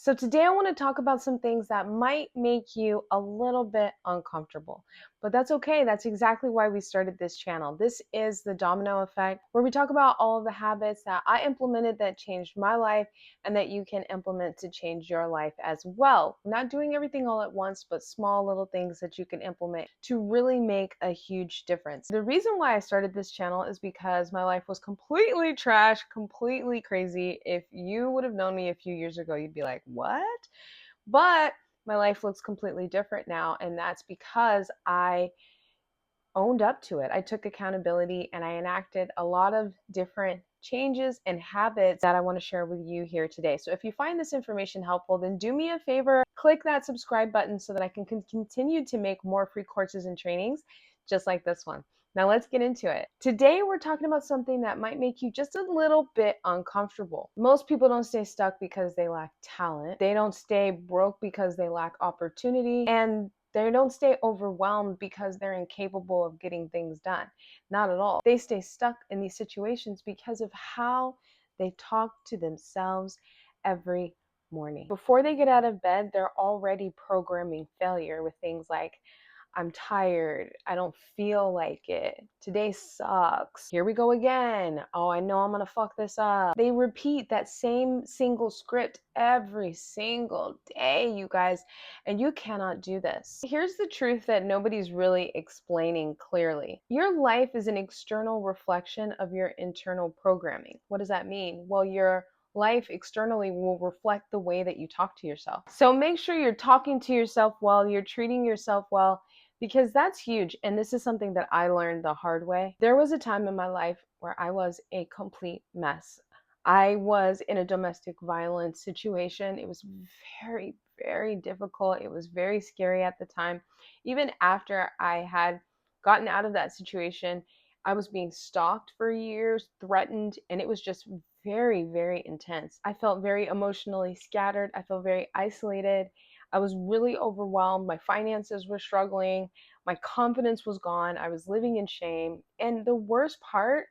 So today I want to talk about some things that might make you a little bit uncomfortable, but that's okay. That's exactly why we started this channel. This is the Domino effect, where we talk about all of the habits that I implemented that changed my life and that you can implement to change your life as well. Not doing everything all at once, but small little things that you can implement to really make a huge difference. The reason why I started this channel is because my life was completely trash, completely crazy. If you would have known me a few years ago, you'd be like, what? But my life looks completely different now, and that's because I owned up to it. I took accountability and I enacted a lot of different changes and habits that I want to share with you here today. So if you find this information helpful, then do me a favor, click that subscribe button so that I can continue to make more free courses and trainings just like this one. Now let's get into it. Today we're talking about something that might make you just a little bit uncomfortable. Most people don't stay stuck because they lack talent. They don't stay broke because they lack opportunity. And they don't stay overwhelmed because they're incapable of getting things done. Not at all. They stay stuck in these situations because of how they talk to themselves every morning. Before they get out of bed, they're already programming failure with things like, I'm tired. I don't feel like it. Today sucks. Here we go again. Oh, I know I'm gonna fuck this up. They repeat that same single script every single day, you guys, and you cannot do this. Here's the truth that nobody's really explaining clearly. Your life is an external reflection of your internal programming. What does that mean? Well, your life externally will reflect the way that you talk to yourself. So make sure you're talking to yourself well, you're treating yourself well, because that's huge. And this is something that I learned the hard way. There was a time in my life where I was a complete mess. I was in a domestic violence situation. It was very, very difficult. It was very scary at the time. Even after I had gotten out of that situation, I was being stalked for years, threatened, and it was just very, very intense. I felt very emotionally scattered. I felt very isolated. I was really overwhelmed. My finances were struggling. My confidence was gone. I was living in shame. And the worst part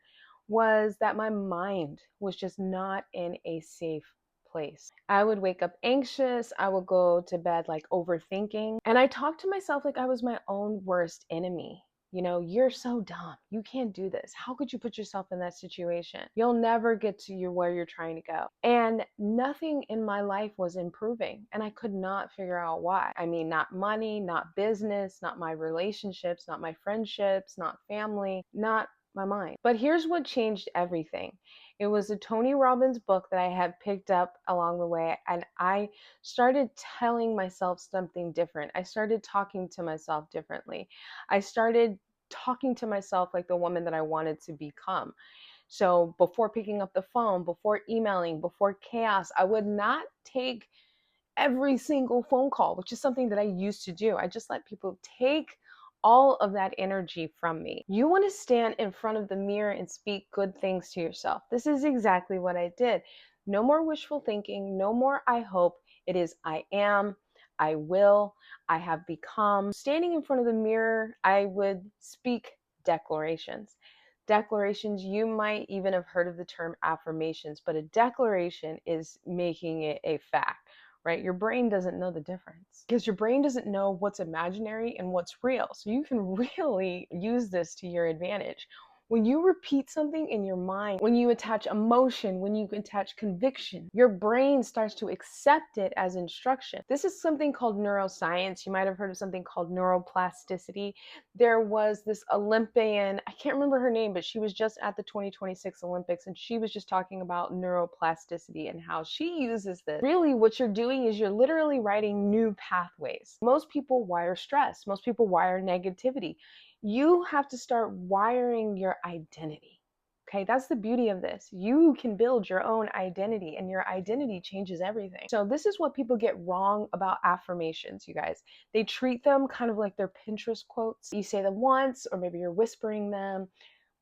was that my mind was just not in a safe place. I would wake up anxious. I would go to bed like overthinking. And I talked to myself like I was my own worst enemy. You know, you're so dumb. You can't do this. How could you put yourself in that situation? You'll never get to where you're trying to go. And nothing in my life was improving. And I could not figure out why. I mean, not money, not business, not my relationships, not my friendships, not family, not my mind. But here's what changed everything. It was a Tony Robbins book that I had picked up along the way, and I started telling myself something different. I started talking to myself differently. I started talking to myself like the woman that I wanted to become. So before picking up the phone, before emailing, before chaos, I would not take every single phone call, which is something that I used to do. I just let people take all of that energy from me. You want to stand in front of the mirror and speak good things to yourself. This is exactly what I did. No more wishful thinking, no more I hope. It is I am, I will, I have become. Standing in front of the mirror, I would speak declarations. Declarations, you might even have heard of the term affirmations, but a declaration is making it a fact, right? Your brain doesn't know the difference because your brain doesn't know what's imaginary and what's real. So you can really use this to your advantage. When you repeat something in your mind, when you attach emotion, when you attach conviction, your brain starts to accept it as instruction. This is something called neuroscience. You might have heard of something called neuroplasticity. There was this Olympian, I can't remember her name, but she was just at the 2026 Olympics, and she was just talking about neuroplasticity and how she uses this. Really, what you're doing is you're literally writing new pathways. Most people wire stress. Most people wire negativity. You have to start wiring your identity. Okay, that's the beauty of this. You can build your own identity, and your identity changes everything. So this is what people get wrong about affirmations, you guys. They treat them kind of like they're Pinterest quotes. You say them once, or maybe you're whispering them,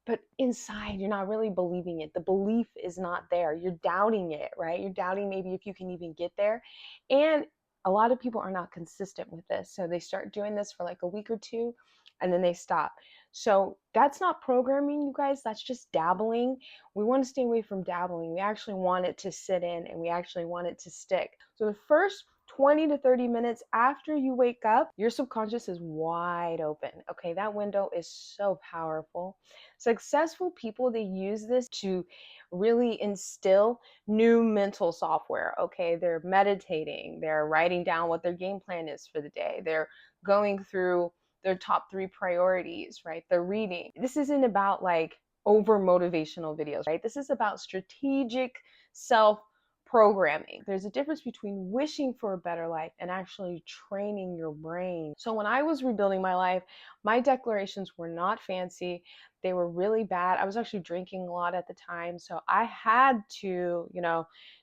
but inside you're not really believing it. The belief is not there. You're doubting it, right? You're doubting maybe if you can even get there. And A lot of people are not consistent with this. So they start doing this for like a week or two and then they stop. So that's not programming, you guys. That's just dabbling. We want to stay away from dabbling. We actually want it to sit in and we actually want it to stick. So the first 20 to 30 minutes after you wake up, your subconscious is wide open. Okay, that window is so powerful. Successful people, they use this to really instill new mental software. Okay, they're meditating, they're writing down what their game plan is for the day, they're going through their top 3 priorities, right? They're reading. This isn't about like over motivational videos, right? This is about strategic self programming. There's a difference between wishing for a better life and actually training your brain. So when I was rebuilding my life, my declarations were not fancy. They were really bad. I was actually drinking a lot at the time. So I had to,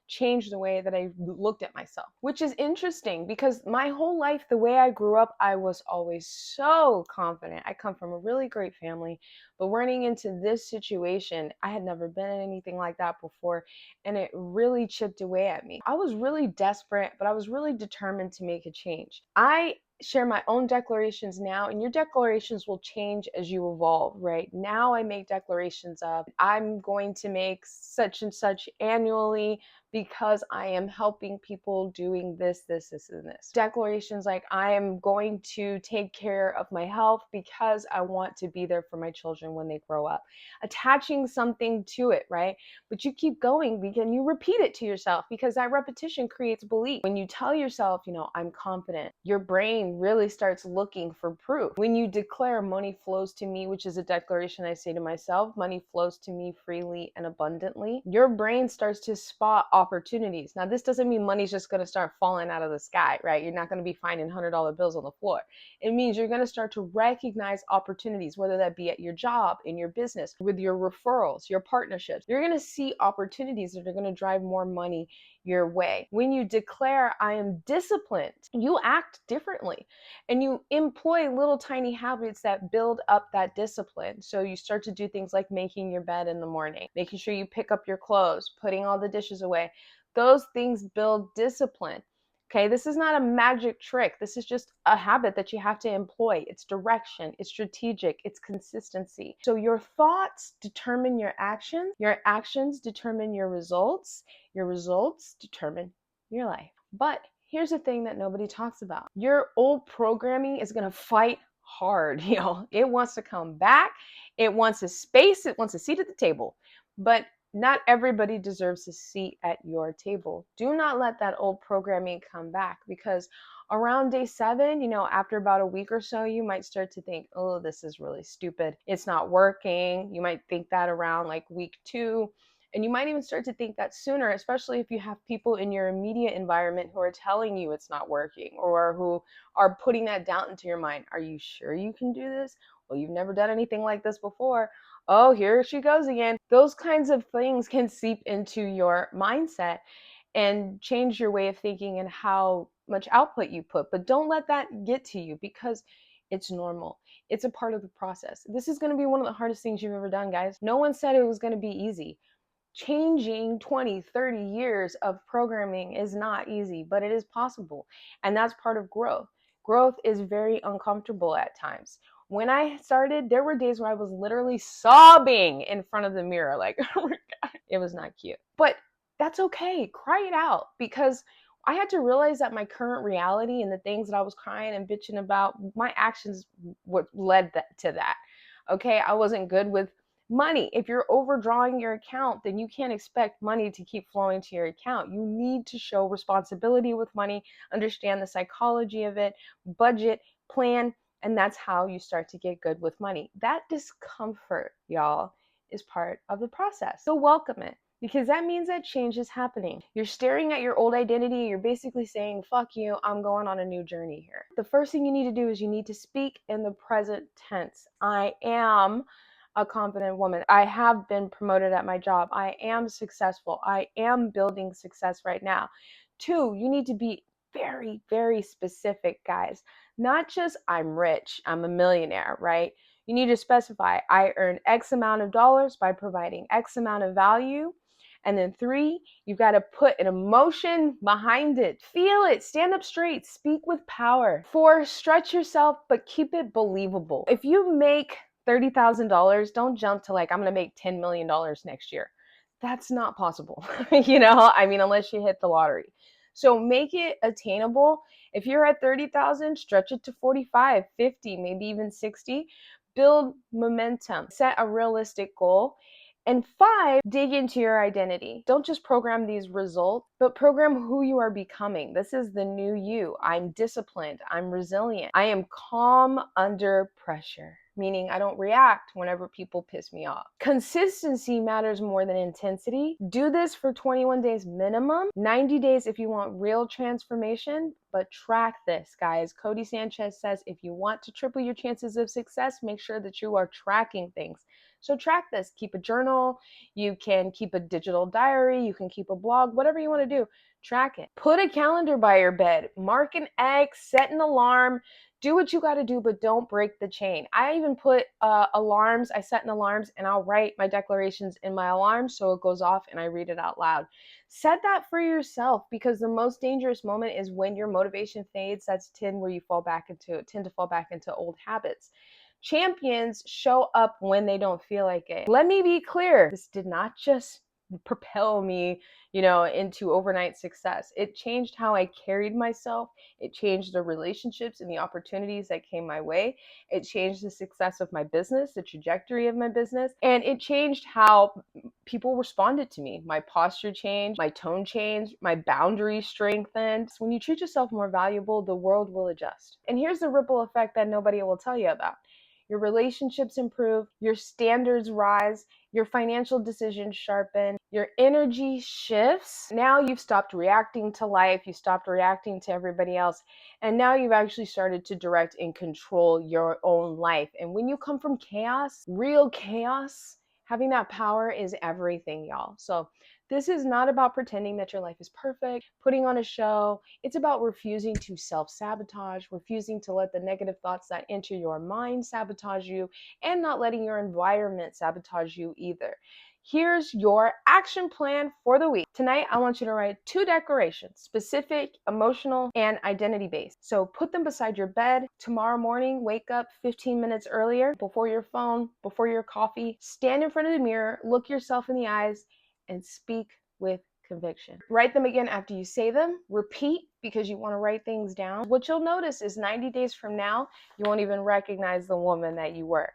change the way that I looked at myself, which is interesting because my whole life, the way I grew up, I was always so confident. I come from a really great family, but running into this situation, I had never been in anything like that before, and it really chipped away at me. I was really desperate, but I was really determined to make a change. I share my own declarations now, and your declarations will change as you evolve, right? Now I make declarations of I'm going to make such and such annually because I am helping people doing this, this, this, and this. Declarations like I am going to take care of my health because I want to be there for my children when they grow up. Attaching something to it, right? But you keep going because you repeat it to yourself because that repetition creates belief. When you tell yourself, I'm confident, your brain really starts looking for proof. When you declare money flows to me, which is a declaration I say to myself, money flows to me freely and abundantly, your brain starts to spot opportunities. Now, this doesn't mean money's just going to start falling out of the sky, right? You're not going to be finding $100 bills on the floor. It means you're going to start to recognize opportunities, whether that be at your job, in your business, with your referrals, your partnerships. You're going to see opportunities that are going to drive more money your way. When you declare, I am disciplined, you act differently and you employ little tiny habits that build up that discipline. So you start to do things like making your bed in the morning, making sure you pick up your clothes, putting all the dishes away. Those things build discipline. Okay, this is not a magic trick. This is just a habit that you have to employ. It's direction, it's strategic, it's consistency. So your thoughts determine your actions determine your results determine your life. But here's the thing that nobody talks about. Your old programming is going to fight hard. It wants to come back. It wants a space. It wants a seat at the table. But not everybody deserves a seat at your table. Do not let that old programming come back because around day 7, after about a week or so, you might start to think, oh, this is really stupid. It's not working. You might think that around like week 2. And you might even start to think that sooner, especially if you have people in your immediate environment who are telling you it's not working or who are putting that doubt into your mind. Are you sure you can do this? Well, you've never done anything like this before. Oh, here she goes again. Those kinds of things can seep into your mindset and change your way of thinking and how much output you put. But don't let that get to you because it's normal. It's a part of the process. This is going to be one of the hardest things you've ever done, guys. No one said it was going to be easy. Changing 20, 30 years of programming is not easy, but it is possible. And that's part of growth. Growth is very uncomfortable at times. When I started, there were days where I was literally sobbing in front of the mirror, like, oh my God, it was not cute. But that's okay. Cry it out because I had to realize that my current reality and the things that I was crying and bitching about, my actions what led to that. Okay, I wasn't good with money. If you're overdrawing your account, then you can't expect money to keep flowing to your account. You need to show responsibility with money, understand the psychology of it, budget, plan, and that's how you start to get good with money. That discomfort, y'all, is part of the process. So welcome it because that means that change is happening. You're staring at your old identity. You're basically saying, fuck you, I'm going on a new journey here. The first thing you need to do is you need to speak in the present tense. I am a confident woman. I have been promoted at my job. I am successful. I am building success right now. 2, you need to be very, very specific, guys. Not just I'm rich, I'm a millionaire, right? You need to specify I earn X amount of dollars by providing X amount of value, And then 3, you've got to put an emotion behind it. Feel it. Stand up straight. Speak with power. 4, stretch yourself, but keep it believable. If you make $30,000, don't jump to like, I'm going to make $10 million next year. That's not possible. I mean, unless you hit the lottery. So make it attainable. If you're at 30,000, stretch it to 45, 50, maybe even 60. Build momentum. Set a realistic goal. And 5, dig into your identity. Don't just program these results, but program who you are becoming. This is the new you. I'm disciplined. I'm resilient. I am calm under pressure, meaning I don't react whenever people piss me off. Consistency matters more than intensity. Do this for 21 days minimum, 90 days if you want real transformation, but track this, guys. Cody Sanchez says if you want to triple your chances of success, make sure that you are tracking things. So track this. Keep a journal. You can keep a digital diary. You can keep a blog, whatever you want to do. Track it. Put a calendar by your bed. Mark an X. Set an alarm. Do what you got to do, but don't break the chain. I even put alarms. I set an alarms and I'll write my declarations in my alarm so it goes off and I read it out loud. Set that for yourself because the most dangerous moment is when your motivation fades. That's tend to fall back into old habits. Champions show up when they don't feel like it. Let me be clear. This did not just propel me, into overnight success. It changed how I carried myself. It changed the relationships and the opportunities that came my way. It changed the success of my business, the trajectory of my business, and it changed how people responded to me. My posture changed, my tone changed, my boundaries strengthened. When you treat yourself more valuable, the world will adjust. And here's the ripple effect that nobody will tell you about. Your relationships improve, your standards rise, your financial decisions sharpen, your energy shifts. Now you've stopped reacting to life, you stopped reacting to everybody else, and now you've actually started to direct and control your own life. And when you come from chaos, real chaos, having that power is everything, y'all. So this is not about pretending that your life is perfect, putting on a show. It's about refusing to self-sabotage, refusing to let the negative thoughts that enter your mind sabotage you, and not letting your environment sabotage you either. Here's your action plan for the week. Tonight, I want you to write 2 declarations, specific, emotional, and identity-based. So put them beside your bed. Tomorrow morning, wake up 15 minutes earlier, before your phone, before your coffee. Stand in front of the mirror, look yourself in the eyes, and speak with conviction. Write them again after you say them. Repeat because you want to write things down. What you'll notice is 90 days from now, you won't even recognize the woman that you were.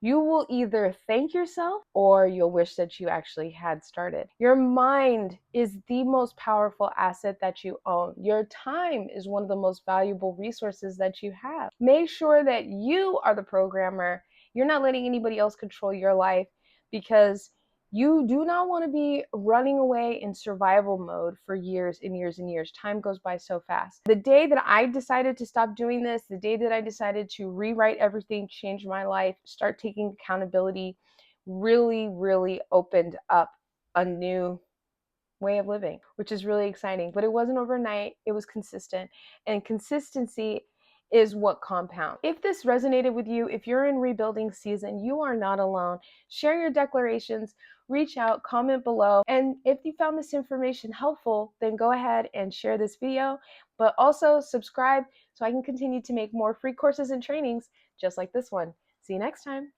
You will either thank yourself or you'll wish that you actually had started. Your mind is the most powerful asset that you own. Your time is one of the most valuable resources that you have. Make sure that you are the programmer. You're not letting anybody else control your life because you do not want to be running away in survival mode for years and years and years. Time goes by so fast. The day that I decided to stop doing this, the day that I decided to rewrite everything, change my life, start taking accountability, really, really opened up a new way of living, which is really exciting. But it wasn't overnight. It was consistent. And consistency is what compounds. If this resonated with you, if you're in rebuilding season, you are not alone. Share your declarations, reach out, comment below. And if you found this information helpful, then go ahead and share this video, but also subscribe so I can continue to make more free courses and trainings just like this one. See you next time.